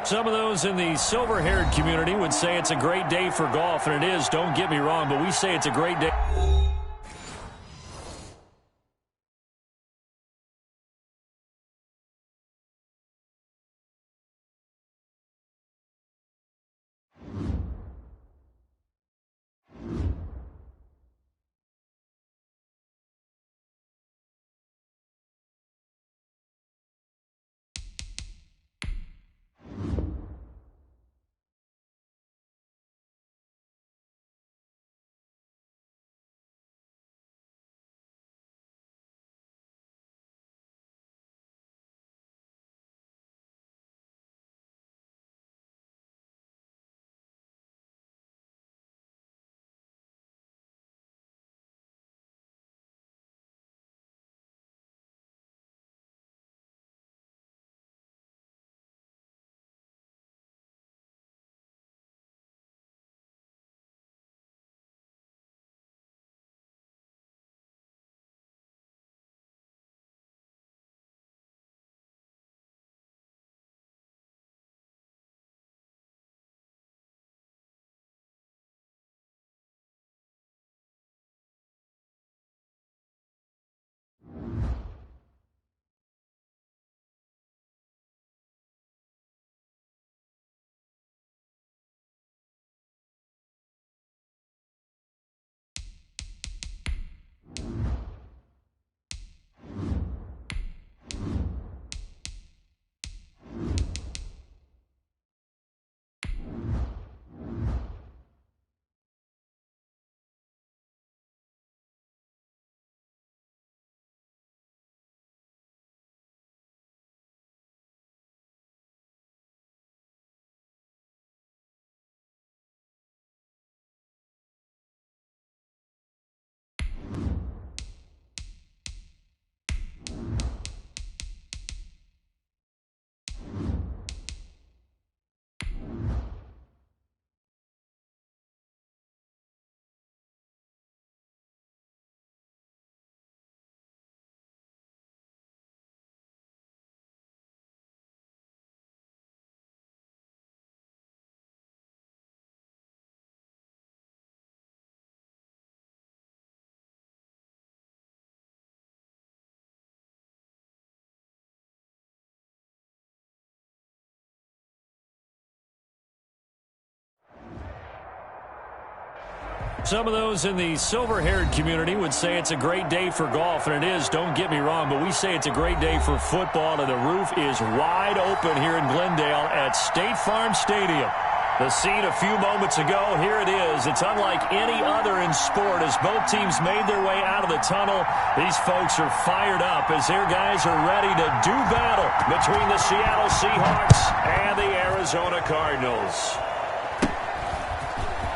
Some of those in the silver-haired community would say it's a great day for golf, and it is, don't get me wrong, but we say it's a great day. Some of those in the silver-haired community would say it's a great day for golf, and it is, don't get me wrong, but we say it's a great day for football, and the roof is wide open here in Glendale at State Farm Stadium. The scene a few moments ago, here it is. It's unlike any other in sport as both teams made their way out of the tunnel. These folks are fired up as their guys are ready to do battle between the Seattle Seahawks and the Arizona Cardinals.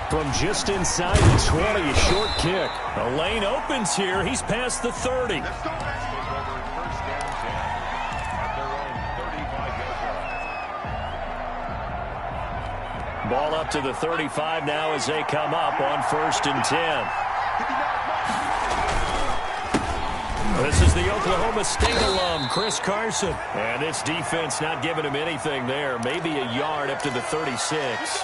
From just inside the 20, a short kick. The lane opens here. He's past the 30. Ball up to the 35 now as they come up on 1st and 10. This is the Oklahoma State alum, Chris Carson. And this defense not giving him anything there. Maybe a yard up to the 36.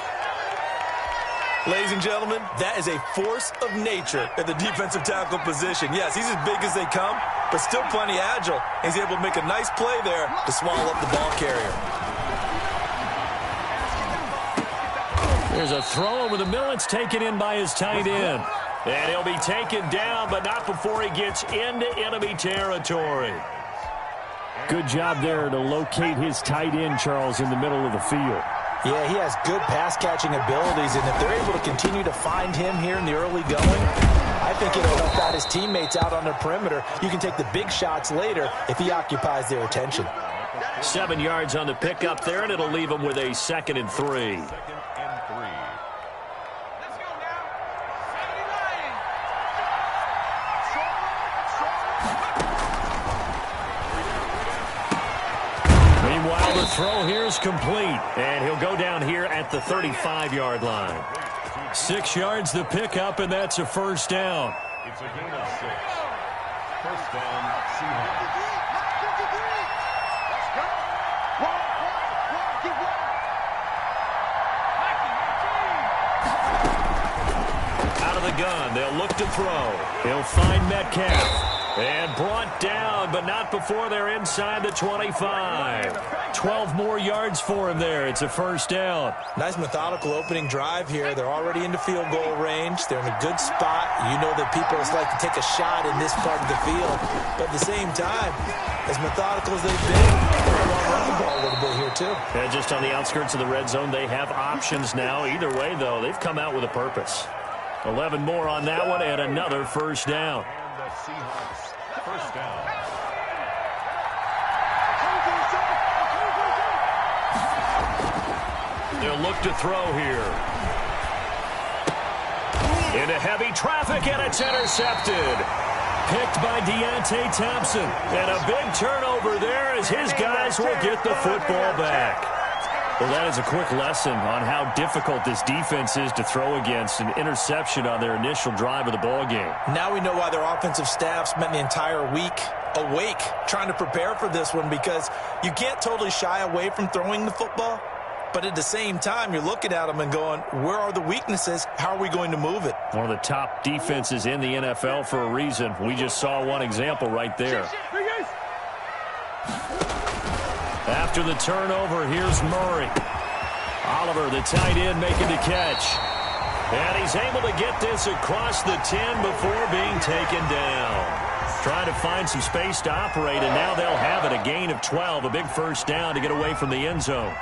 Ladies and gentlemen, that is a force of nature at the defensive tackle position. Yes, he's as big as they come, but still plenty agile. He's able to make a nice play there to swallow up the ball carrier. There's a throw over the middle. It's taken in by his tight end. And he'll be taken down, but not before he gets into enemy territory. Good job there to locate his tight end, Charles, in the middle of the field. Yeah, he has good pass-catching abilities, and if they're able to continue to find him here in the early going, I think it'll help out his teammates out on the perimeter. You can take the big shots later if he occupies their attention. 7 yards on the pickup there, and it'll leave him with a 2nd and 3. Meanwhile, the throw here is complete, and he'll go down here at the 35-yard line. 6 yards the pickup, and that's a 1st down. It's a gain of 6. 1st down, Seahawks. gun. They'll look to throw. He'll find Metcalf. And brought down, but not before they're inside the 25. 12 more yards for him there. It's a first down. Nice methodical opening drive here. They're already into field goal range. They're in a good spot. You know that people just like to take a shot in this part of the field. But at the same time, as methodical as they've been, they're going to run the ball a little bit here too. And just on the outskirts of the red zone, they have options now. Either way, though, they've come out with a purpose. 11 more on that one and another first down. And the Seahawks, first down. They'll look to throw here. Into heavy traffic, and it's intercepted. Picked by Deontay Thompson. And a big turnover there as his guys will get the football back. Well, that is a quick lesson on how difficult this defense is to throw against. An interception on their initial drive of the ball game. Now we know why their offensive staff spent the entire week awake trying to prepare for this one, because you can't totally shy away from throwing the football. But at the same time, you're looking at them and going, where are the weaknesses? How are we going to move it? One of the top defenses in the NFL for a reason. We just saw one example right there. After the turnover, here's Murray. Oliver, the tight end, making the catch. And he's able to get this across the 10 before being taken down. Trying to find some space to operate, and now they'll have it. A gain of 12, a big first down to get away from the end zone.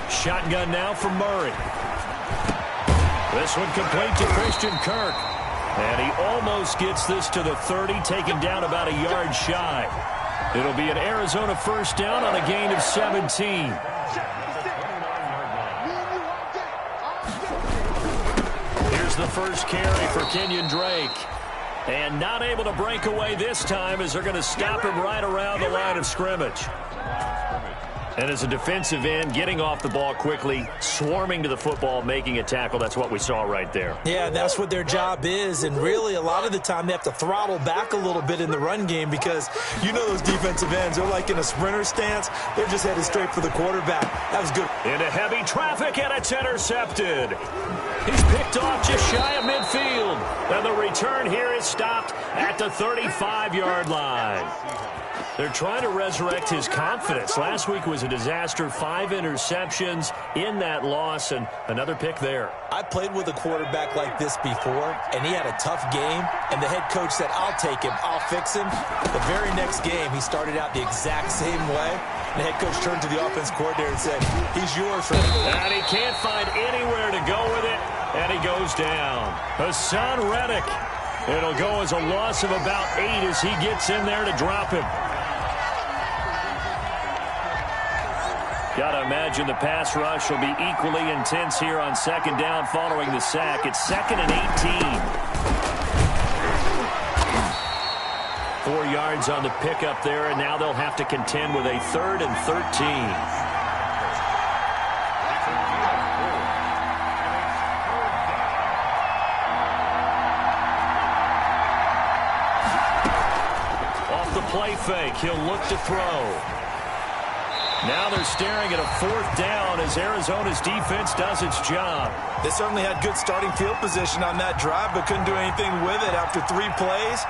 Shotgun now from Murray. This one complete to Christian Kirk. And he almost gets this to the 30, taken down about a yard shy. It'll be an Arizona first down on a gain of 17. Here's the first carry for Kenyon Drake. And not able to break away this time as they're going to stop him right around the line of scrimmage. And as a defensive end, getting off the ball quickly, swarming to the football, making a tackle, that's what we saw right there. Yeah, that's what their job is. And really, a lot of the time, they have to throttle back a little bit in the run game, because you know those defensive ends, they're like in a sprinter stance. They're just headed straight for the quarterback. That was good. Into heavy traffic, and it's intercepted. He's picked off just shy of midfield. And the return here is stopped at the 35-yard line. They're trying to resurrect his confidence. Last week was a disaster. 5 interceptions in that loss, and another pick there. I played with a quarterback like this before, and he had a tough game, and the head coach said, I'll take him, I'll fix him. The very next game, he started out the exact same way. The head coach turned to the offense coordinator and said, he's yours for me. And he can't find anywhere to go with it, and he goes down. Hassan Reddick. It'll go as a loss of about 8 as he gets in there to drop him. Got to imagine the pass rush will be equally intense here on second down following the sack. It's 2nd and 18. 4 yards on the pickup there, and now they'll have to contend with a 3rd and 13. Off the play fake, he'll look to throw. Now they're staring at a 4th down as Arizona's defense does its job. They certainly had good starting field position on that drive, but couldn't do anything with it after 3 plays.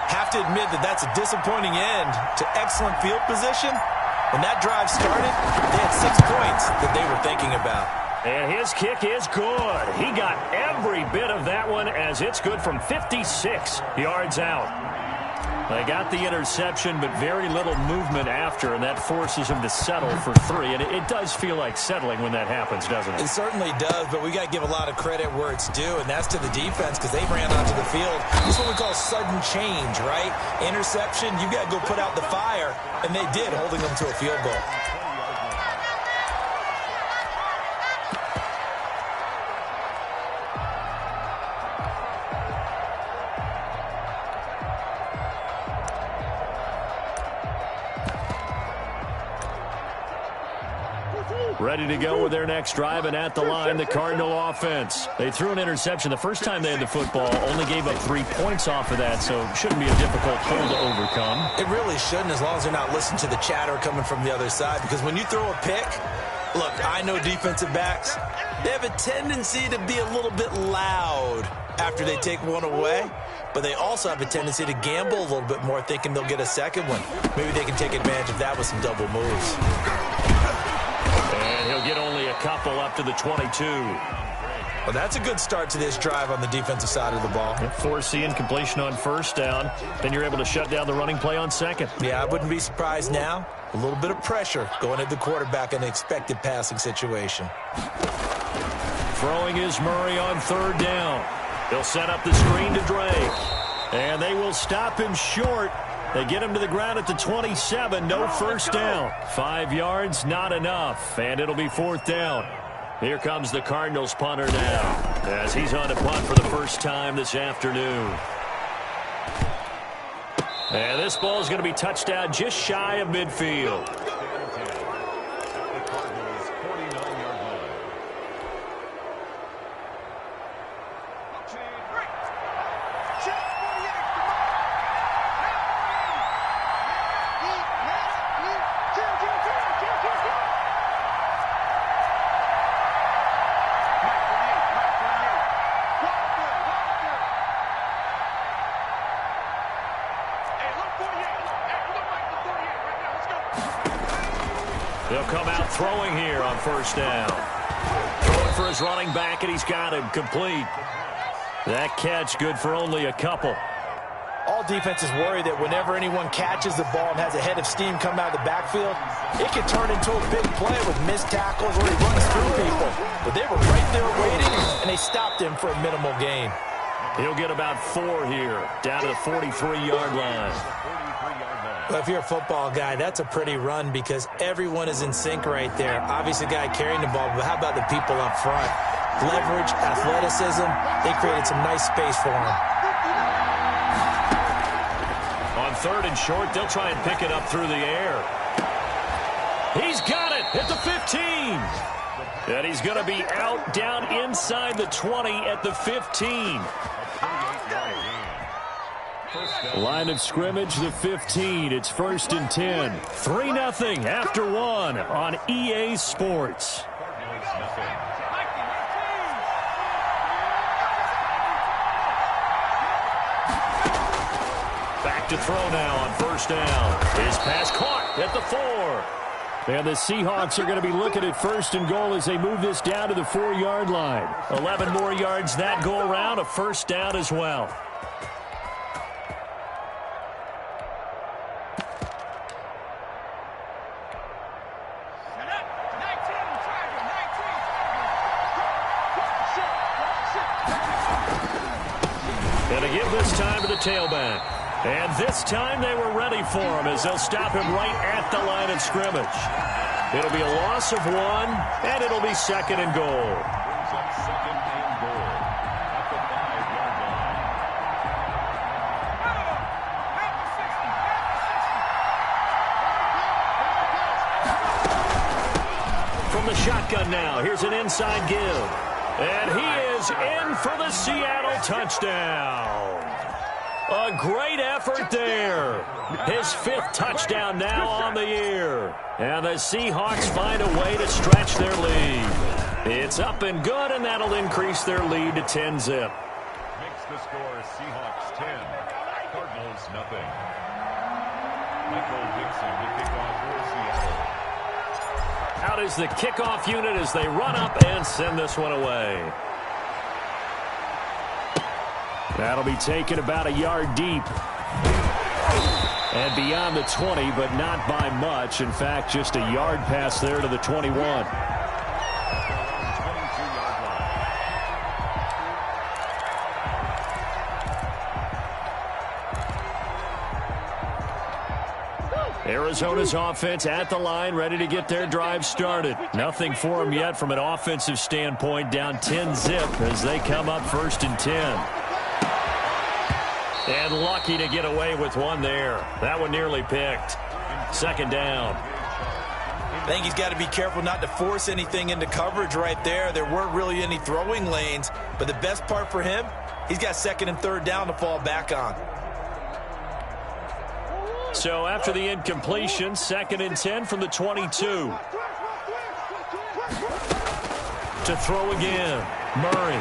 Have to admit that that's a disappointing end to excellent field position. When that drive started, they had 6 points that they were thinking about. And his kick is good. He got every bit of that one as it's good from 56 yards out. They got the interception, but very little movement after, and that forces him to settle for 3. And it does feel like settling when that happens, doesn't it? It certainly does, but we got to give a lot of credit where it's due, and that's to the defense, because they ran onto the field. This is what we call sudden change, right? Interception, you got to go put out the fire, and they did, holding them to a field goal. ready to go with their next drive, and at the line, the Cardinal offense. They threw an interception the first time they had the football, only gave up 3 points off of that, so shouldn't be a difficult hole to overcome. It really shouldn't, as long as they're not listening to the chatter coming from the other side, because when you throw a pick, look, I know defensive backs, they have a tendency to be a little bit loud after they take one away, but they also have a tendency to gamble a little bit more, thinking they'll get a second one. Maybe they can take advantage of that with some double moves. And he'll get only a couple up to the 22. Well, that's a good start to this drive on the defensive side of the ball. Forcing completion on first down. Then you're able to shut down the running play on second. Yeah, I wouldn't be surprised now. A little bit of pressure going at the quarterback in an expected passing situation. Throwing is Murray on third down. He'll set up the screen to Drake. And they will stop him short. They get him to the ground at the 27. No first down. 5 yards, not enough. And it'll be fourth down. Here comes the Cardinals punter now, as he's on to punt for the first time this afternoon. And this ball is going to be touched down just shy of midfield. They'll come out throwing here on first down. Throwing for his running back, and he's got him complete. That catch good for only a couple. All defenses worry that whenever anyone catches the ball and has a head of steam come out of the backfield, it can turn into a big play with missed tackles or he runs through people. But they were right there waiting, and they stopped him for a minimal gain. He'll get about 4 here, down to the 43-yard line. Well, if you're a football guy, that's a pretty run because everyone is in sync right there. Obviously, the guy carrying the ball, but how about the people up front? Leverage, athleticism, they created some nice space for him. On third and short, they'll try and pick it up through the air. He's got it at the 15. And he's going to be out down inside the 20 at the 15. Line of scrimmage, the 15. It's first and 10. 3-0 after 1 on EA Sports. Back to throw now on first down. His pass caught at the 4. And the Seahawks are going to be looking at first and goal as they move this down to the 4-yard line. 11 more yards that go around, a first down as well. Going to give this time to the tailback. And this time they were ready for him as they'll stop him right at the line of scrimmage. It'll be a loss of 1, and it'll be second and goal. From the shotgun now, here's an inside give. And he is in for the Seattle touchdown. A great effort there. His 5th touchdown now on the year. And the Seahawks find a way to stretch their lead. It's up and good, and that'll increase their lead to 10-zip. Makes the score Seahawks 10, Cardinals nothing. Michael Dixon to kick off for Seattle. Out is the kickoff unit as they run up and send this one away. That'll be taken about a yard deep. And beyond the 20, but not by much. In fact, just a yard pass there to the 21. Arizona's offense at the line, ready to get their drive started. Nothing for them yet from an offensive standpoint, down 10-zip as they come up first and 10. And lucky to get away with one there. That one nearly picked. Second down. I think he's got to be careful not to force anything into coverage right there. There weren't really any throwing lanes, but the best part for him, he's got second and third down to fall back on. So after the incompletion, 2nd and 10 from the 22. To throw again, Murray.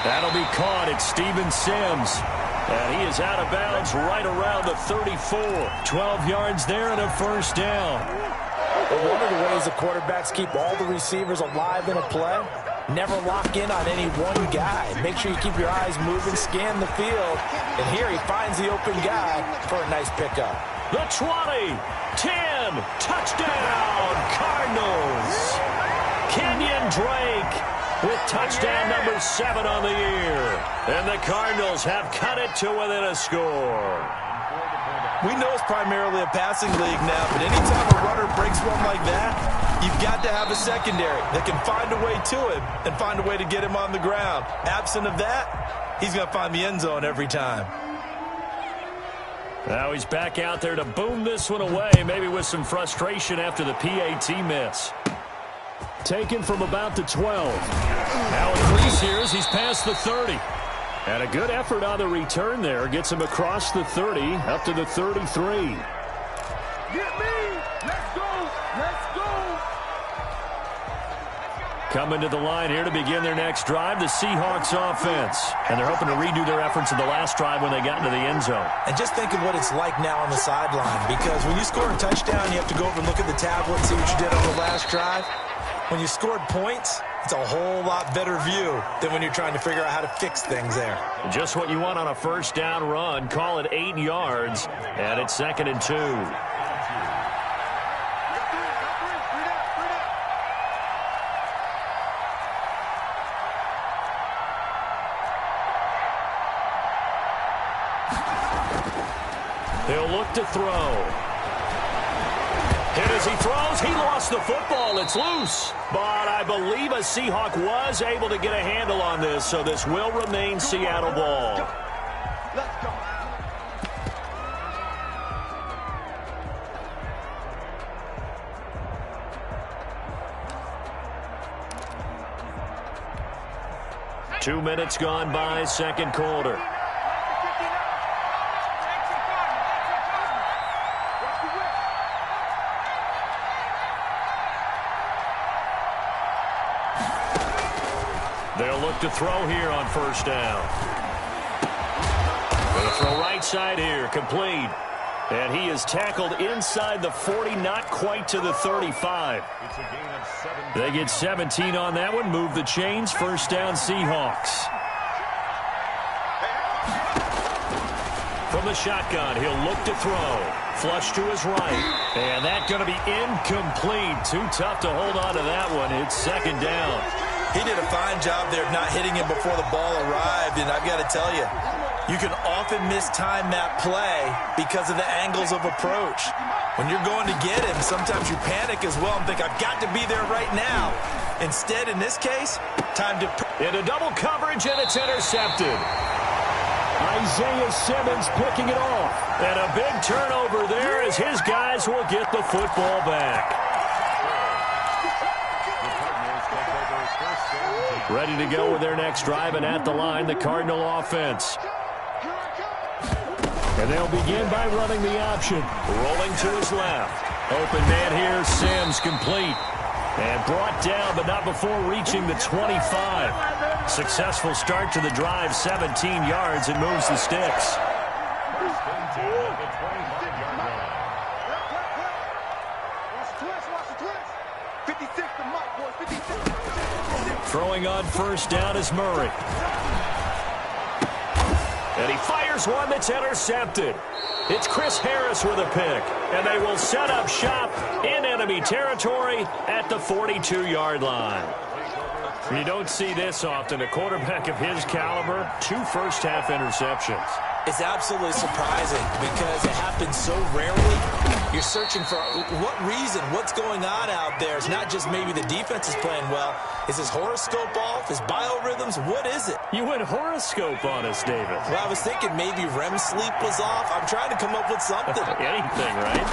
That'll be caught at Steven Sims. And he is out of bounds right around the 34. 12 yards there and a first down. But one of the ways the quarterbacks keep all the receivers alive in a play, never lock in on any one guy. Make sure you keep your eyes moving, scan the field. And here he finds the open guy for a nice pickup. The 20, 10, touchdown, Cardinals. Kenyon Drake with touchdown number 7 on the year. And the Cardinals have cut it to within a score. We know it's primarily a passing league now, but anytime a runner breaks one like that, you've got to have a secondary that can find a way to him and find a way to get him on the ground. Absent of that, he's going to find the end zone every time. Now he's back out there to boom this one away, maybe with some frustration after the PAT miss. Taken from about the 12. Now increase here as he's past the 30. And a good effort on the return there. Gets him across the 30, up to the 33. Get me! Let's go! Let's go! Coming to the line here to begin their next drive, the Seahawks offense. And they're hoping to redo their efforts of the last drive when they got into the end zone. And just think of what it's like now on the sideline, because when you score a touchdown, you have to go over and look at the tablet and see what you did on the last drive. When you scored points, it's a whole lot better view than when you're trying to figure out how to fix things there. Just what you want on a first down run. Call it 8 yards, and it's 2nd and 2. He'll look to throw. Hit as he throws. He lost the football. It's loose. But I believe a Seahawk was able to get a handle on this, so this will remain Seattle ball. Let's go. Two minutes gone by, second quarter. They'll look to throw here on first down. Going to throw right side here, complete. And he is tackled inside the 40, not quite to the 35. It's a gain of 7. They get 17 on that one, move the chains, first down Seahawks. From the shotgun, he'll look to throw. Flush to his right. And that's going to be incomplete. Too tough to hold on to that one. It's second down. He did a fine job there of not hitting him before the ball arrived, and I've got to tell you, you can often mistime that play because of the angles of approach. When you're going to get him, sometimes you panic as well and think, I've got to be there right now. Instead, in this case, time to... Into double coverage, and it's intercepted. Isaiah Simmons picking it off. And a big turnover there as his guys will get the football back. Ready to go with their next drive, and at the line, the Cardinal offense. And they'll begin by running the option. Rolling to his left. Open man here, Sims complete. And brought down, but not before reaching the 25. Successful start to the drive, 17 yards, and moves the sticks. Throwing on first down is Murray. And he fires one that's intercepted. It's Chris Harris with a pick. And they will set up shop in enemy territory at the 42-yard line. You don't see this often. A quarterback of his caliber, 2 first-half interceptions. It's absolutely surprising because it happens so rarely. You're searching for what reason, what's going on out there. It's not just maybe the defense is playing well. Is his horoscope off? His biorhythms? What is it? You went horoscope on us, David. Well, I was thinking maybe REM sleep was off. I'm trying to come up with something. Anything, right?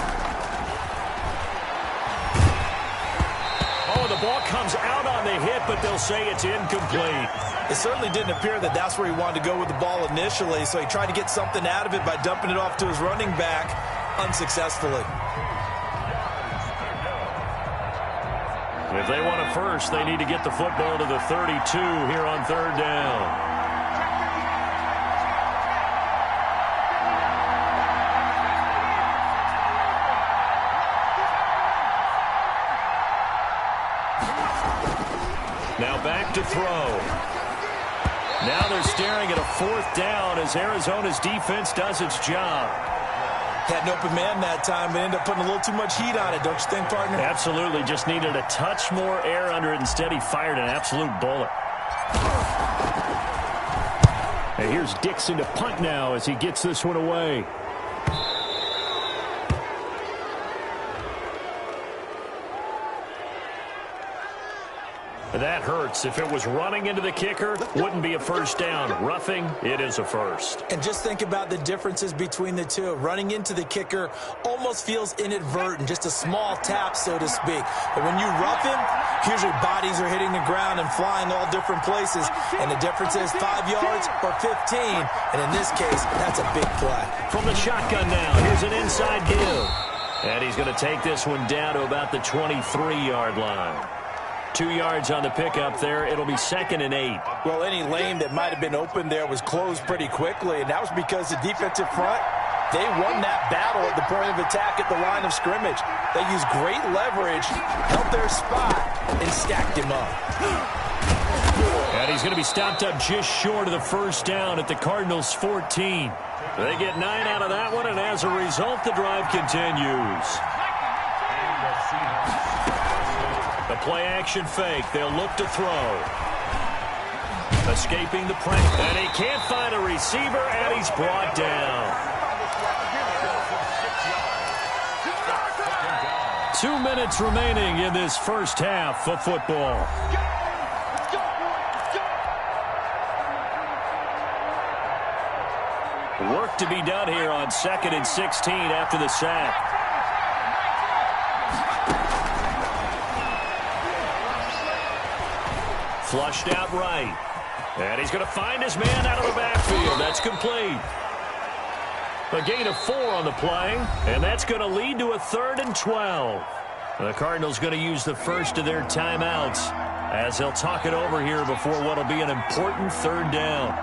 the ball comes out on the hit, but they'll say it's incomplete. It certainly didn't appear that that's where he wanted to go with the ball initially, so he tried to get something out of it by dumping it off to his running back unsuccessfully. If they want a first, they need to get the football to the 32 here on third down. Now back to throw. Now they're staring at a fourth down as Arizona's defense does its job. Had an open man that time, but ended up putting a little too much heat on it, don't you think, partner? Absolutely. Just needed a touch more air under it. Instead, he fired an absolute bullet. And here's Dixon to punt now as he gets this one away. That hurts. If it was running into the kicker, wouldn't be a first down. Roughing, it is a first. And just think about the differences between the two. Running into the kicker almost feels inadvertent, just a small tap, so to speak. But when you rough him, usually bodies are hitting the ground and flying all different places. And the difference is 5 yards or 15. And in this case, that's a big play. From the shotgun now, here's an inside give. And he's going to take this one down to about the 23-yard line. 2 yards on the pickup there. It'll be 2nd and 8. Well, any lane that might have been open there was closed pretty quickly, and that was because the defensive front, they won that battle at the point of attack at the line of scrimmage. They used great leverage, held their spot, and stacked him up. And he's going to be stopped up just short of the first down at the Cardinals' 14. They get 9 out of that one, and as a result, the drive continues. The play-action fake. They'll look to throw. Escaping the pressure. And he can't find a receiver, and he's brought down. 2 minutes remaining in this first half of football. Work to be done here on 2nd and 16 after the sack. Flushed out right. And he's going to find his man out of the backfield. That's complete. A gain of 4 on the play, and that's going to lead to a 3rd and 12. The Cardinals going to use the first of their timeouts as they'll talk it over here before what will be an important 3rd down.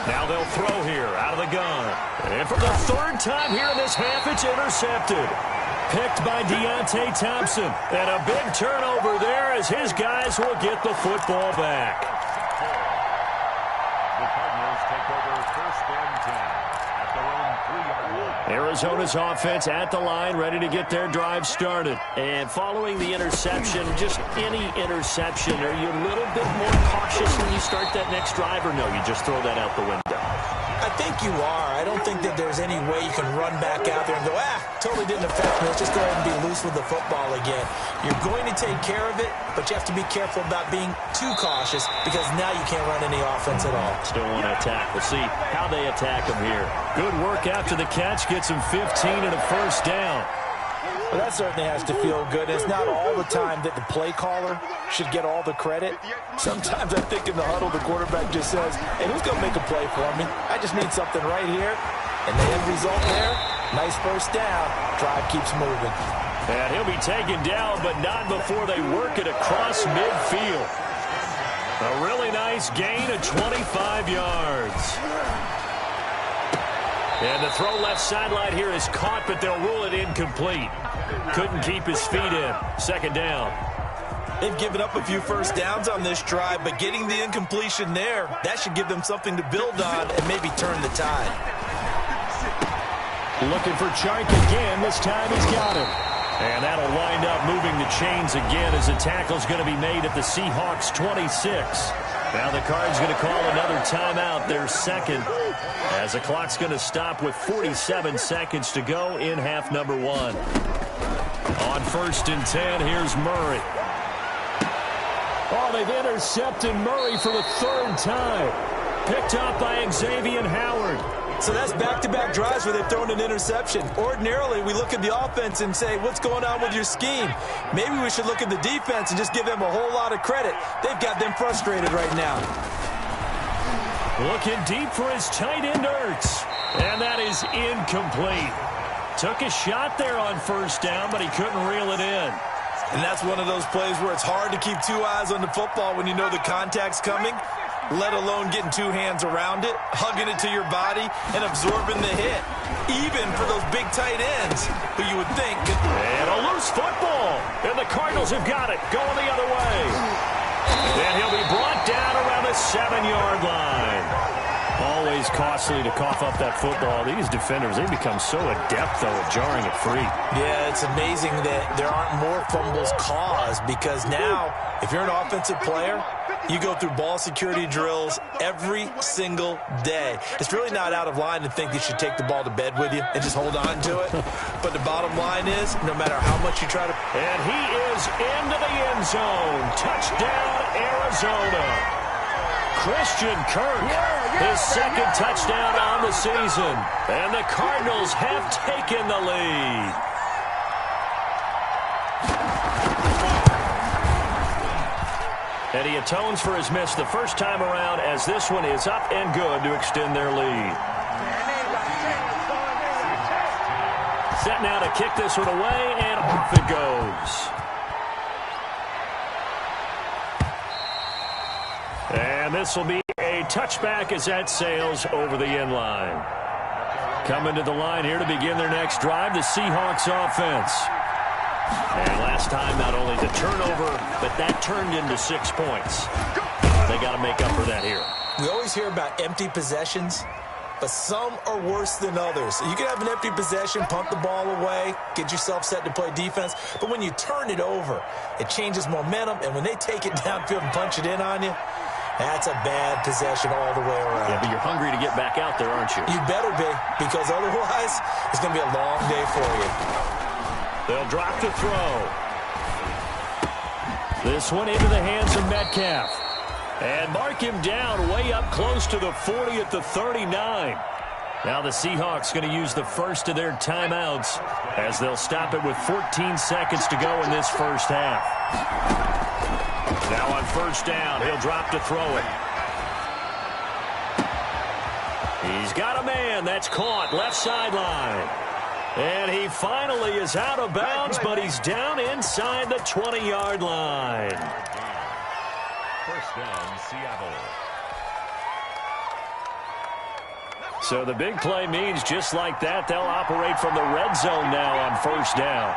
Now they'll throw here out of the gun. And for the 3rd time here in this half, it's intercepted. Picked by Deontay Thompson. And a big turnover there as his guys will get the football back. The Cardinals take over 1st and 10 at their own 3-yard line. Arizona's offense at the line, ready to get their drive started. And following the interception, just any interception, are you a little bit more cautious when you start that next drive, or no, you just throw that out the window? I think you are. I don't think that there's any way you can run back out there and go, totally didn't affect me. Let's just go ahead and be loose with the football again. You're going to take care of it, but you have to be careful about being too cautious because now you can't run any offense at all. Still want to attack. We'll see how they attack them here. Good work after the catch. Gets him 15 and a first down. Well, that certainly has to feel good. It's not all the time that the play caller should get all the credit. Sometimes I think in the huddle, the quarterback just says, hey, who's going to make a play for me? I just need something right here. And the end result there, nice first down. Drive keeps moving. And he'll be taken down, but not before they work it across midfield. A really nice gain of 25 yards. And the throw left sideline here is caught, but they'll rule it incomplete. Couldn't keep his feet in. 2nd down. They've given up a few first downs on this drive, but getting the incompletion there, that should give them something to build on and maybe turn the tide. Looking for Chark again. This time he's got him. And that'll wind up moving the chains again as the tackle's going to be made at the Seahawks 26. Now the Cards going to call another timeout, their 2nd, as the clock's going to stop with 47 seconds to go in half number 1. On 1st and 10, here's Murray. Oh, they've intercepted Murray for the 3rd time. Picked up by Xavier Howard. So that's back-to-back drives where they've thrown an interception. Ordinarily, we look at the offense and say, what's going on with your scheme? Maybe we should look at the defense and just give them a whole lot of credit. They've got them frustrated right now. Looking deep for his tight end, Ertz. And that is incomplete. Took a shot there on first down, but he couldn't reel it in. And that's one of those plays where it's hard to keep two eyes on the football when you know the contact's coming, let alone getting two hands around it, hugging it to your body, and absorbing the hit, even for those big tight ends who you would think. And a loose football. And the Cardinals have got it, going the other way. And he'll be brought down around the 7-yard line. Always costly to cough up that football. These defenders, they become so adept, though, at jarring it free. Yeah, it's amazing that there aren't more fumbles caused, because now, if you're an offensive player, you go through ball security drills every single day. It's really not out of line to think you should take the ball to bed with you and just hold on to it. But the bottom line is, no matter how much you try to... And he is into the end zone. Touchdown, Arizona. Christian Kirk, his second touchdown on the season. And the Cardinals have taken the lead. And he atones for his miss the first time around, as this one is up and good to extend their lead. Set now to kick this one away, and off it goes. And this will be a touchback as that sails over the end line. Coming to the line here to begin their next drive, the Seahawks offense. And last time, not only the turnover, but that turned into 6 points. They got to make up for that here. We always hear about empty possessions, but some are worse than others. You can have an empty possession, pump the ball away, get yourself set to play defense, but when you turn it over, it changes momentum, and when they take it downfield and punch it in on you, that's a bad possession all the way around. Yeah, but you're hungry to get back out there, aren't you? You better be, because otherwise, it's going to be a long day for you. They'll drop the throw. This one into the hands of Metcalf. And mark him down way up close to the 40 at the 39. Now the Seahawks going to use the first of their timeouts as they'll stop it with 14 seconds to go in this first half. Now on first down, he'll drop to throw it. He's got a man. That's caught left sideline. And he finally is out of bounds, but he's down inside the 20-yard line. First down, Seattle. So the big play means just like that, they'll operate from the red zone now on first down.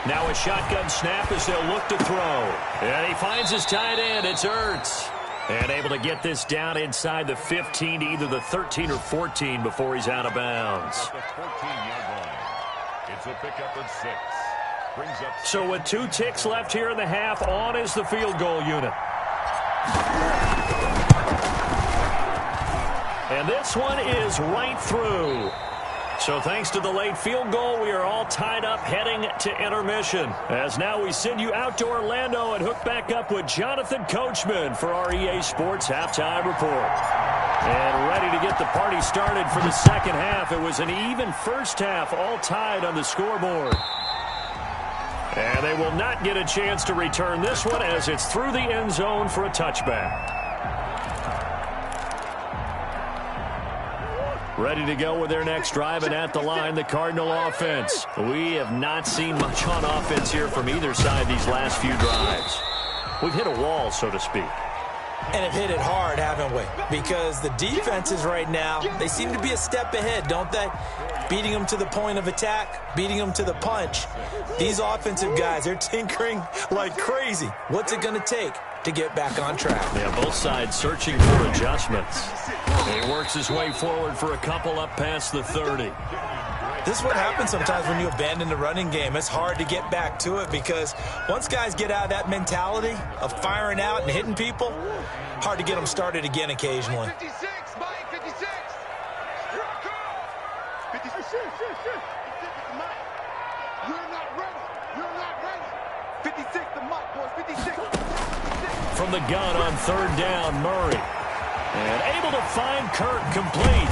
Now a shotgun snap as they'll look to throw. And he finds his tight end. It's Ertz. And able to get this down inside the 15 to either the 13 or 14 before he's out of bounds. At the 14-yard line. It's a pickup of 6. Brings up. So with 2 ticks left here in the half, on is the field goal unit. And this one is right through. So thanks to the late field goal, we are all tied up heading to intermission. As now we send you out to Orlando and hook back up with Jonathan Coachman for our EA Sports Halftime Report. And ready to get the party started for the second half. It was an even first half, all tied on the scoreboard. And they will not get a chance to return this one as it's through the end zone for a touchback. Ready to go with their next drive, and at the line, the Cardinal offense. We have not seen much on offense here from either side these last few drives. We've hit a wall, so to speak. And have hit it hard, haven't we? Because the defenses right now, they seem to be a step ahead, don't they? Beating them to the point of attack, beating them to the punch. These offensive guys, they're tinkering like crazy. What's it going to take to get back on track? Yeah, both sides searching for adjustments. He works his way forward for a couple up past the 30. This is what happens sometimes when you abandon the running game. It's hard to get back to it because once guys get out of that mentality of firing out and hitting people, hard to get them started again occasionally. 56, Mike, 56. Here I come. 56. Mike, you're not ready. You're not ready. 56 to Mike, boys. 56. From the gun on third down, Murray. And able to find Kirk complete.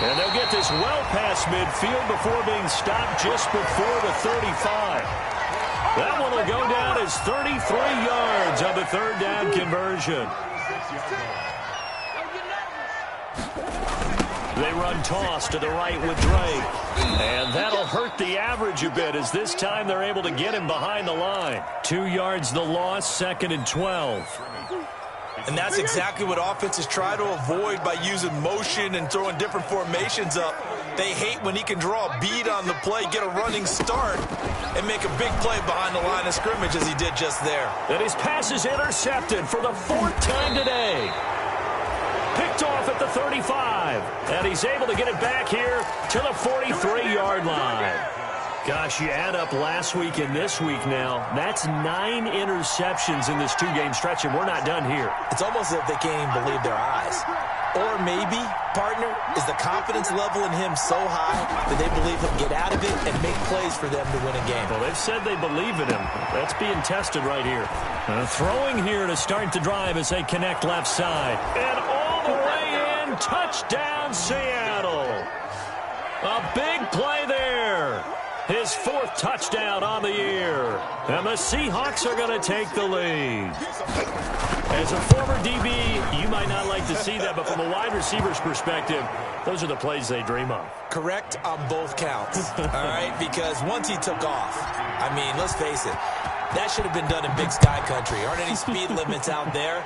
And they'll get this well past midfield before being stopped just before the 35. That one will go down as 33 yards on the third down conversion. They run toss to the right with Drake. And that'll hurt the average a bit as this time they're able to get him behind the line. 2 yards the loss, 2nd and 12. And that's exactly what offenses try to avoid by using motion and throwing different formations up. They hate when he can draw a bead on the play, get a running start, and make a big play behind the line of scrimmage as he did just there. And his pass is intercepted for the 4th time today. Picked off at the 35. And he's able to get it back here to the 43-yard line. Gosh, you add up last week and this week now. That's 9 interceptions in this 2-game stretch, and we're not done here. It's almost as if they can't even believe their eyes. Or maybe, partner, is the confidence level in him so high that they believe he'll get out of it and make plays for them to win a game. Well, they've said they believe in him. That's being tested right here. Throwing here to start the drive as they connect left side. And all the way in, touchdown Seattle. A big play there. His 4th touchdown on the year. And the Seahawks are going to take the lead. As a former DB, you might not like to see that, but from a wide receiver's perspective, those are the plays they dream of. Correct on both counts, all right? Because once he took off, I mean, let's face it, that should have been done in Big Sky Country. Aren't any speed limits out there?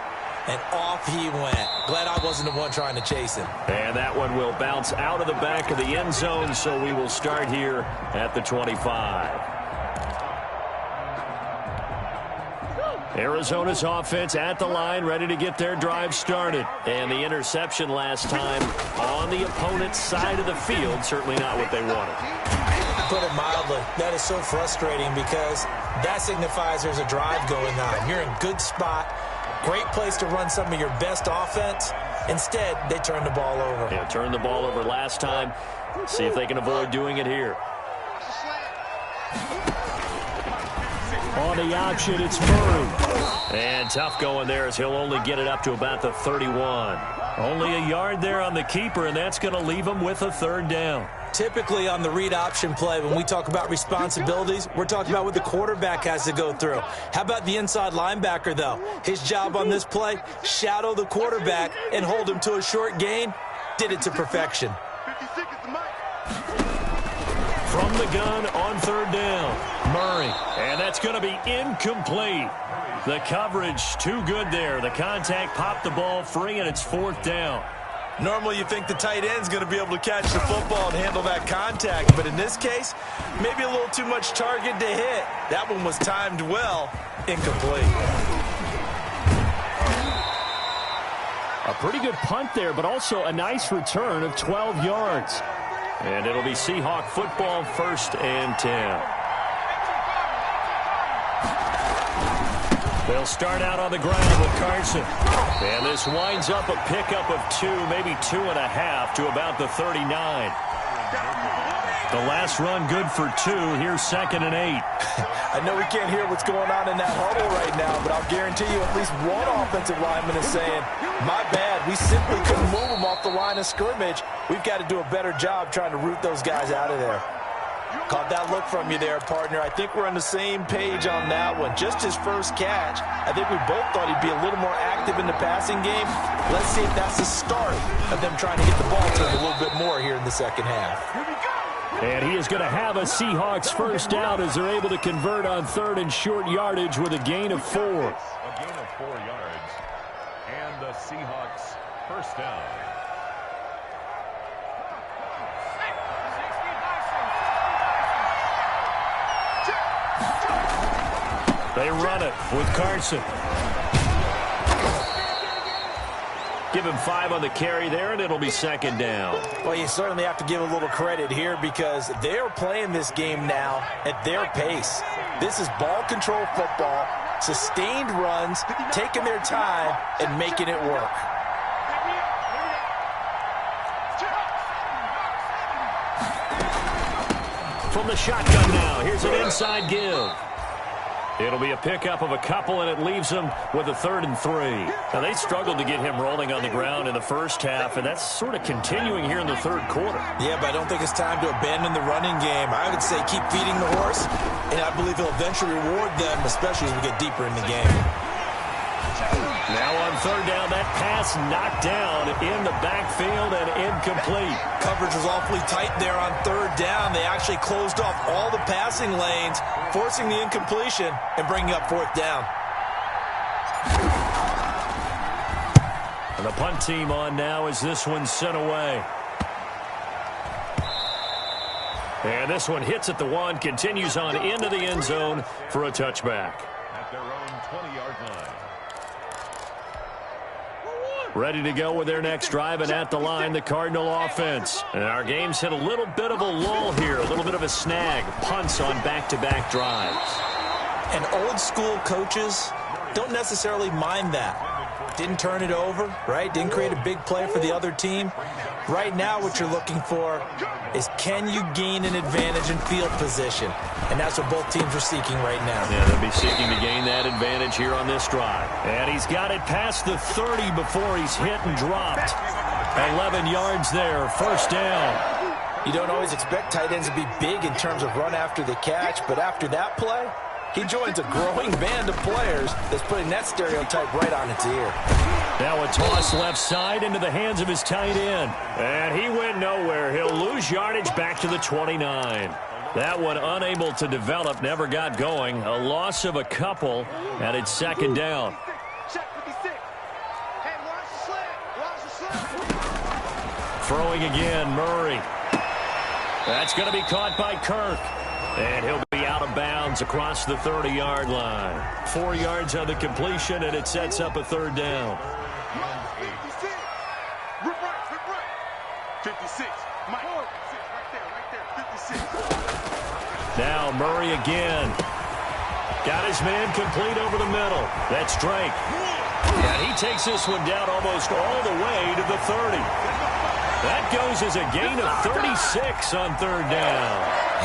And off he went. Glad I wasn't the one trying to chase him. And that one will bounce out of the back of the end zone, so we will start here at the 25. Arizona's offense at the line, ready to get their drive started. And the interception last time on the opponent's side of the field, certainly not what they wanted. Put it mildly, that is so frustrating because that signifies there's a drive going on. You're in good spot. Great place to run some of your best offense. Instead, they turn the ball over. Yeah, turned the ball over last time. See if they can avoid doing it here. On the option, it's Murray. And tough going there as he'll only get it up to about the 31. Only a yard there on the keeper, and that's going to leave him with a 3rd down. Typically on the read option play, when we talk about responsibilities, we're talking about what the quarterback has to go through. How about the inside linebacker, though? His job on this play, shadow the quarterback and hold him to a short gain. Did it to perfection. From the gun on 3rd down, Murray. And that's going to be incomplete. The coverage too good there. The contact popped the ball free, and it's 4th down. Normally you think the tight end's going to be able to catch the football and handle that contact, but in this case, maybe a little too much target to hit. That one was timed well, incomplete. A pretty good punt there, but also a nice return of 12 yards. And it'll be Seahawk football, 1st and 10. They'll start out on the ground with Carson. And this winds up a pickup of 2, maybe 2.5 to about the 39. The last run good for 2. Here's 2nd and 8. I know we can't hear what's going on in that huddle right now, but I'll guarantee you at least one offensive lineman is saying, my bad, we simply couldn't move them off the line of scrimmage. We've got to do a better job trying to root those guys out of there. Caught that look from you there, partner. I think we're on the same page on that one. Just his first catch. I think we both thought he'd be a little more active in the passing game. Let's see if that's the start of them trying to get the ball to him a little bit more here in the second half. And he is going to have a Seahawks 1st down as they're able to convert on 3rd and short yardage with a gain of 4. A gain of 4 yards. And the Seahawks 1st down. They run it with Carson. Give him 5 on the carry there, and it'll be 2nd down. Well, you certainly have to give a little credit here because they're playing this game now at their pace. This is ball control football, sustained runs, taking their time, and making it work. From the shotgun now, here's an inside give. It'll be a pickup of a couple, and it leaves them with a 3rd and 3. Now, they struggled to get him rolling on the ground in the first half, and that's sort of continuing here in the 3rd quarter. Yeah, but I don't think it's time to abandon the running game. I would say keep feeding the horse, and I believe he'll eventually reward them, especially as we get deeper in the game. Now on 3rd down, that pass knocked down in the backfield and incomplete. Coverage was awfully tight there on 3rd down. They actually closed off all the passing lanes, forcing the incompletion and bringing up 4th down. And the punt team on now as this one's sent away. And this one hits at the 1, continues on into the end zone for a touchback. At their own 20-yard line. Ready to go with their next drive, and at the line, the Cardinal offense. And our game's hit a little bit of a lull here, a little bit of a snag. Punts on back-to-back drives. And old-school coaches don't necessarily mind that. Didn't turn it over, right? Didn't create a big play for the other team. Right now, what you're looking for is, can you gain an advantage in field position? And that's what both teams are seeking right now. Yeah, they'll be seeking to gain that advantage here on this drive. And he's got it past the 30 before he's hit and dropped. 11 yards there, 1st down. You don't always expect tight ends to be big in terms of run after the catch, but after that play, he joins a growing band of players that's putting that stereotype right on its ear. Now a toss left side into the hands of his tight end. And he went nowhere. He'll lose yardage back to the 29. That one unable to develop, never got going. A loss of a couple, and it's 2nd down. Throwing again, Murray. That's going to be caught by Kirk. And he'll be out of bounds across the 30-yard line. 4 yards on the completion, and it sets up a 3rd down. 56. Mike. Right there. 56. Now Murray again. Got his man complete over the middle. That's Drake. And he takes this one down almost all the way to the 30. That goes as a gain of 36 on 3rd down.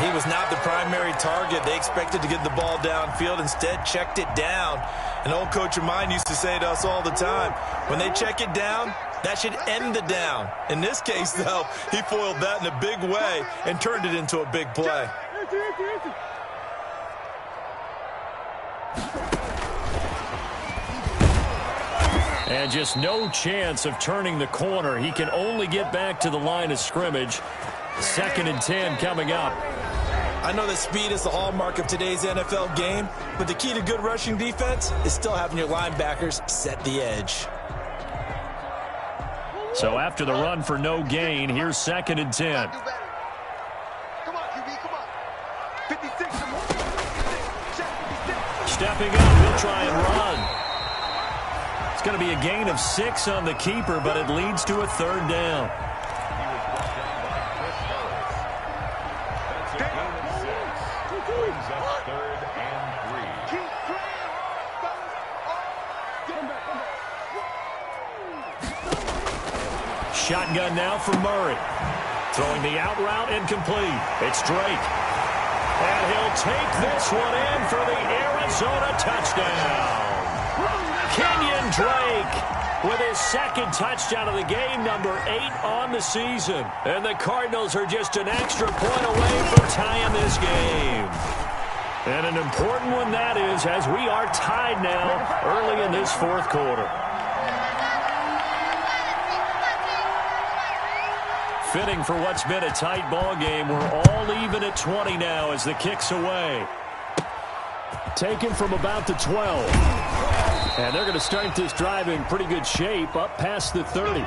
He was not the primary target. They expected to get the ball downfield. Instead, checked it down. An old coach of mine used to say to us all the time, when they check it down, that should end the down. In this case, though, he foiled that in a big way and turned it into a big play. And just no chance of turning the corner. He can only get back to the line of scrimmage. 2nd and 10 coming up. I know that speed is the hallmark of today's NFL game, but the key to good rushing defense is still having your linebackers set the edge. So after the run for no gain, here's 2nd and 10. Come on, QB, come on. 56. Stepping up, he'll try and run. It's going to be a gain of 6 on the keeper, but it leads to a 3rd down. Shotgun now for Murray. Throwing the out route incomplete. It's Drake. And he'll take this one in for the Arizona touchdown. Kenyon Drake with his 2nd touchdown of the game, number 8 on the season. And the Cardinals are just an extra point away from tying this game. And an important one that is, as we are tied now early in this 4th quarter. Fitting for what's been a tight ball game. We're all even at 20 now as the kick's away. Taken from about the 12. And they're going to start this drive in pretty good shape, up past the 30.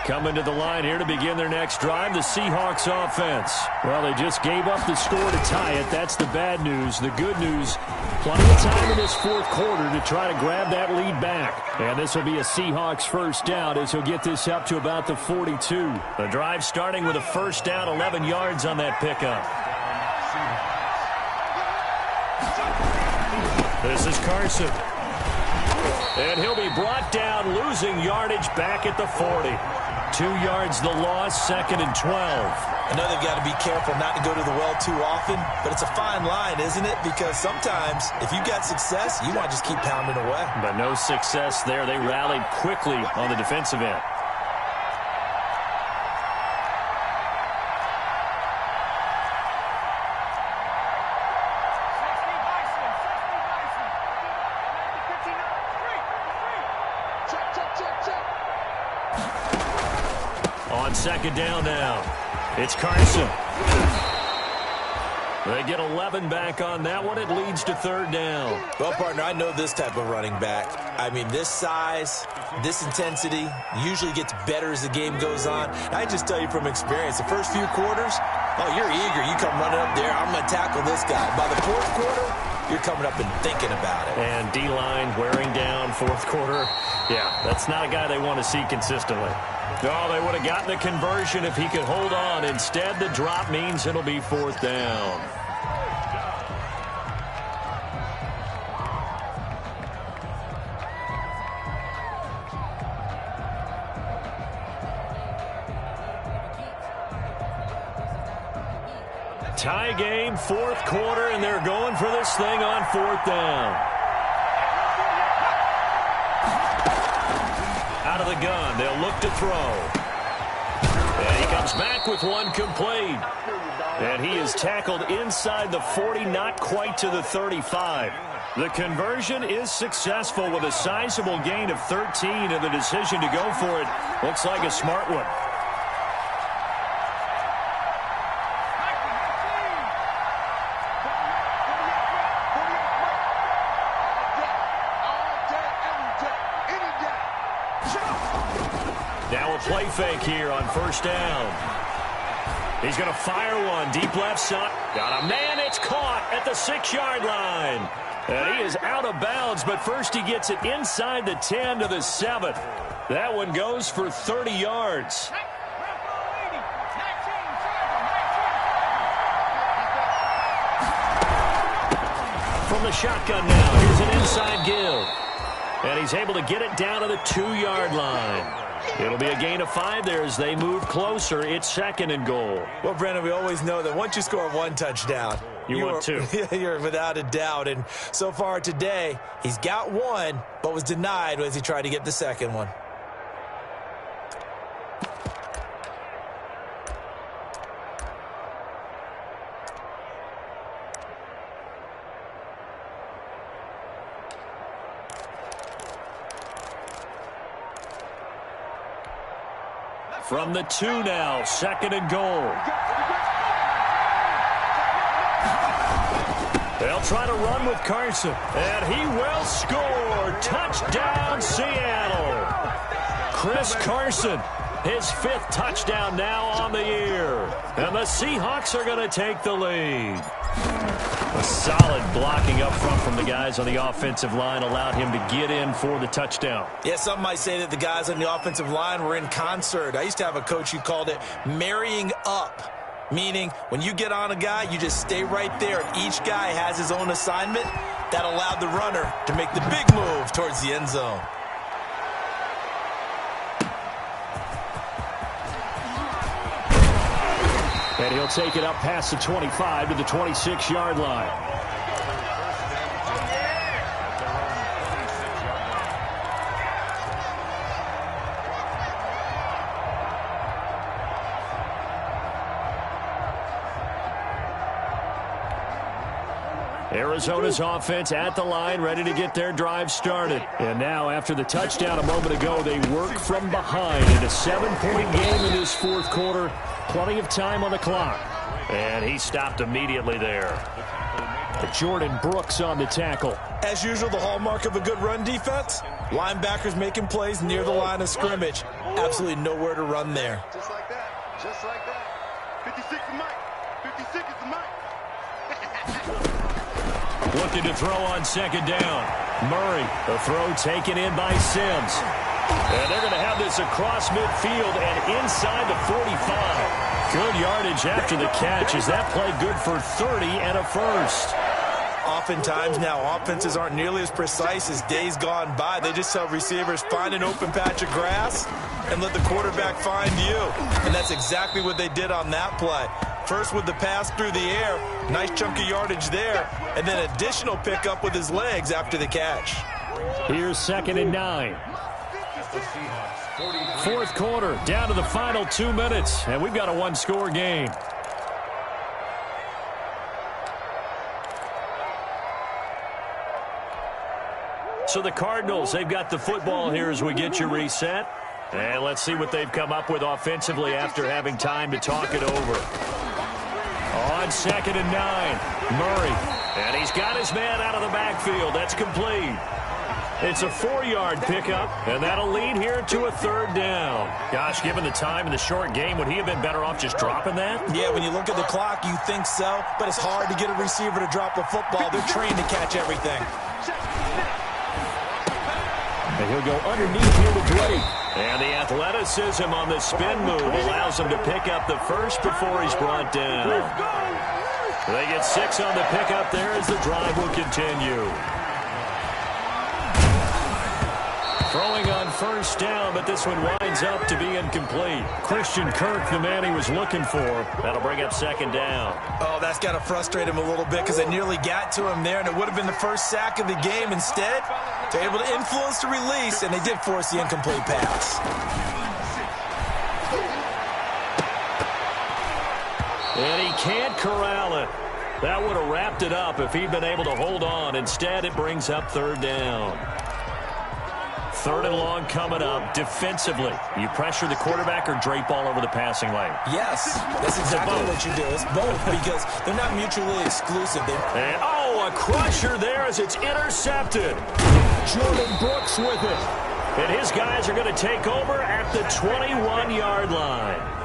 Coming to the line here to begin their next drive, the Seahawks offense. Well, they just gave up the score to tie it. That's the bad news. The good news, plenty of time in this 4th quarter to try to grab that lead back. And this will be a Seahawks 1st down as he'll get this up to about the 42. The drive starting with a 1st down, 11 yards on that pickup. This is Carson. And he'll be brought down, losing yardage back at the 40. 2 yards the loss, 2nd and 12. I know they've got to be careful not to go to the well too often, but it's a fine line, isn't it? Because sometimes if you got success, you want to just keep pounding away. But no success there. They rallied quickly on the defensive end. On 2nd down now, it's Carson. They get 11 back on that one. It leads to 3rd down. Well, partner, I know this type of running back. I mean, this size, this intensity usually gets better as the game goes on. I just tell you from experience, the first few quarters, oh, you're eager. You come running up there, I'm going to tackle this guy. By the 4th quarter, you're coming up and thinking about it. And D-line wearing down 4th quarter. Yeah, that's not a guy they want to see consistently. No, they would have gotten the conversion if he could hold on. Instead, the drop means it'll be 4th down. Tie game, 4th quarter, and they're going for this thing on 4th down. Out of the gun, they'll look to throw. And he comes back with one complete. And he is tackled inside the 40, not quite to the 35. The conversion is successful with a sizable gain of 13, and the decision to go for it looks like a smart one. Now a play fake here on 1st down. He's going to fire one. Deep left side. Got a man. It's caught at the 6-yard line. And he is out of bounds, but first he gets it inside the 10 to the 7. That one goes for 30 yards. From the shotgun now, here's an inside give. And he's able to get it down to the 2-yard line. It'll be a gain of 5 there as they move closer. It's 2nd and goal. Well, Brandon, we always know that once you score 1 touchdown, you want 2. You're without a doubt. And so far today, he's got 1, but was denied as he tried to get the 2nd one. From the 2 now, 2nd and goal. They'll try to run with Carson, and he will score. Touchdown, Seattle. Chris Carson, his 5th touchdown now on the year. And the Seahawks are going to take the lead. A solid blocking up front from the guys on the offensive line allowed him to get in for the touchdown. Yeah, some might say that the guys on the offensive line were in concert. I used to have a coach who called it marrying up, meaning when you get on a guy, you just stay right there, and each guy has his own assignment. That allowed the runner to make the big move towards the end zone. And he'll take it up past the 25 to the 26-yard line. Arizona's offense at the line, ready to get their drive started. And now, after the touchdown a moment ago, they work from behind in a 7-point game in this 4th quarter. Plenty of time on the clock. And he stopped immediately there. Jordan Brooks on the tackle. As usual, the hallmark of a good run defense, linebackers making plays near the line of scrimmage. Absolutely nowhere to run there. Just like that. Just like that. 56 is Mike. 56 is Mike. Looking to throw on 2nd down. Murray, the throw taken in by Sims. And they're going to have this across midfield and inside the 45. Good yardage after the catch. Is that play good for 30 and a first? Oftentimes now, offenses aren't nearly as precise as days gone by. They just tell receivers, find an open patch of grass and let the quarterback find you. And that's exactly what they did on that play. First with the pass through the air, nice chunk of yardage there, and then additional pickup with his legs after the catch. Here's 2nd and 9. Fourth quarter, down to the final 2 minutes, and we've got a one-score game. So the Cardinals, they've got the football here as we get you reset. And let's see what they've come up with offensively after having time to talk it over. On 2nd and 9, Murray. And he's got his man out of the backfield. That's complete. It's a 4-yard pickup, and that'll lead here to a 3rd down. Gosh, given the time in the short game, would he have been better off just dropping that? Yeah, when you look at the clock, you think so, but it's hard to get a receiver to drop a football. They're trained to catch everything. And he'll go underneath here to Drake. And the athleticism on the spin move allows him to pick up the first before he's brought down. They get 6 on the pickup there as the drive will continue. Throwing on 1st down, but this one winds up to be incomplete. Christian Kirk, the man he was looking for. That'll bring up 2nd down. Oh, that's got to frustrate him a little bit because they nearly got to him there, and it would have been the first sack of the game. Instead, they're able to influence the release, and they did force the incomplete pass. And he can't corral it. That would have wrapped it up if he'd been able to hold on. Instead, it brings up 3rd down. 3rd and long coming up. Defensively, you pressure the quarterback or drape all over the passing lane? Yes, that's exactly what you do. It's both because they're not mutually exclusive. And, a crusher there as it's intercepted. Jordan Brooks with it. And his guys are going to take over at the 21-yard line.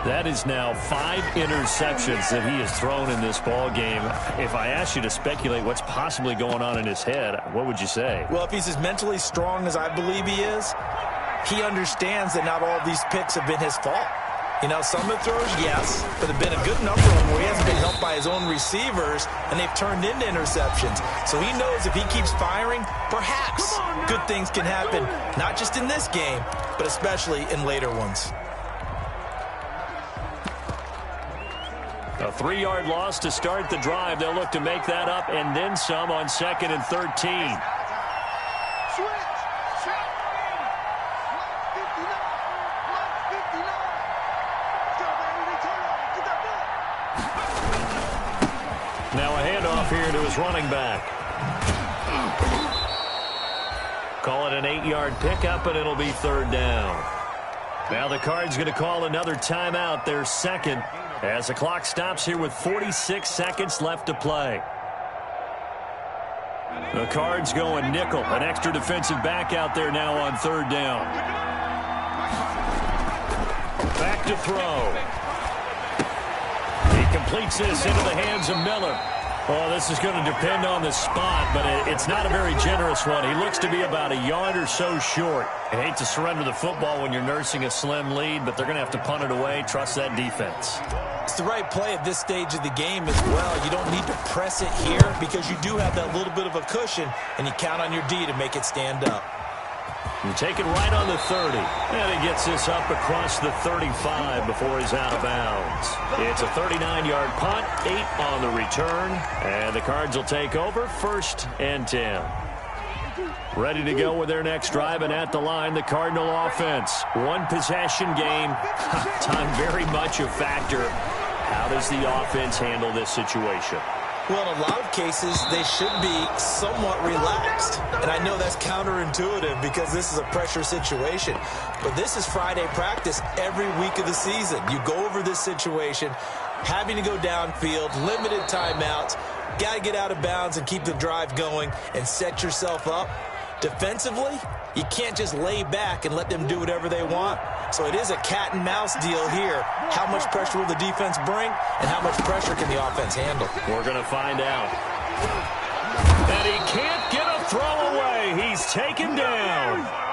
That is now 5 interceptions that he has thrown in this ball game. If I asked you to speculate what's possibly going on in his head, what would you say? Well, if he's as mentally strong as I believe he is, he understands that not all of these picks have been his fault. You know, some of the throws, yes, but there have been a good number of them where he hasn't been helped by his own receivers, and they've turned into interceptions. So he knows if he keeps firing, perhaps good things can happen, not just in this game, but especially in later ones. A 3-yard loss to start the drive. They'll look to make that up and then some on 2nd and 13. Now a handoff here to his running back. Call it an 8-yard pickup, and it'll be 3rd down. Now the Cards going to call another timeout, their 2nd, as the clock stops here with 46 seconds left to play. The Cards going nickel, an extra defensive back out there now on 3rd down. Back to throw. He completes this into the hands of Miller. Oh, this is going to depend on the spot, but it's not a very generous one. He looks to be about a yard or so short. I hate to surrender the football when you're nursing a slim lead, but they're going to have to punt it away. Trust that defense. It's the right play at this stage of the game as well. You don't need to press it here because you do have that little bit of a cushion, and you count on your D to make it stand up. You take it right on the 30, and he gets this up across the 35 before he's out of bounds. It's a 39-yard punt, 8 on the return, and the Cards will take over 1st and 10. Ready to go with their next drive, and at the line, the Cardinal offense. One possession game, time very much a factor. How does the offense handle this situation? Well, in a lot of cases, they should be somewhat relaxed. And I know that's counterintuitive because this is a pressure situation. But this is Friday practice every week of the season. You go over this situation, having to go downfield, limited timeouts, got to get out of bounds and keep the drive going and set yourself up. Defensively, you can't just lay back and let them do whatever they want. So it is a cat and mouse deal here. How much pressure will the defense bring, and how much pressure can the offense handle? We're going to find out. And he can't get a throw away. He's taken down.